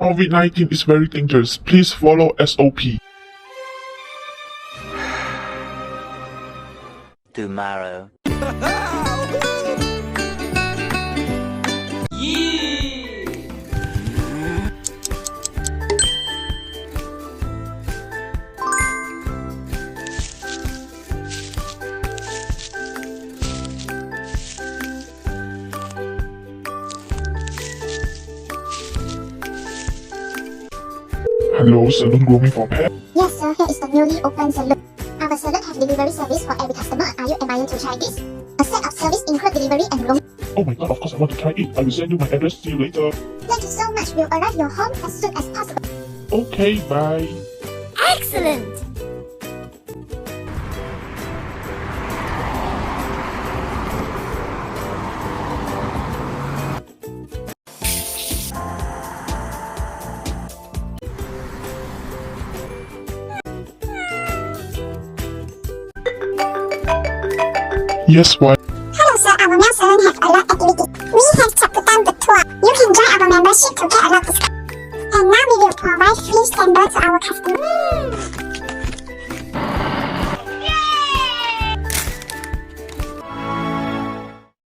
COVID-19 is very dangerous. Please follow SOP. Tomorrow. Hello, Saloon grooming for pet. Yes, sir. Here is the newly opened Salon. Our salon have delivery service for every customer. Are you admiring to try this? A set of service include delivery and room. Oh my god, of course I want to try it. I will send you my address. See you later. Thank you so much. We'll arrive your home as soon as possible. Okay, bye. Excellent! Yes, why?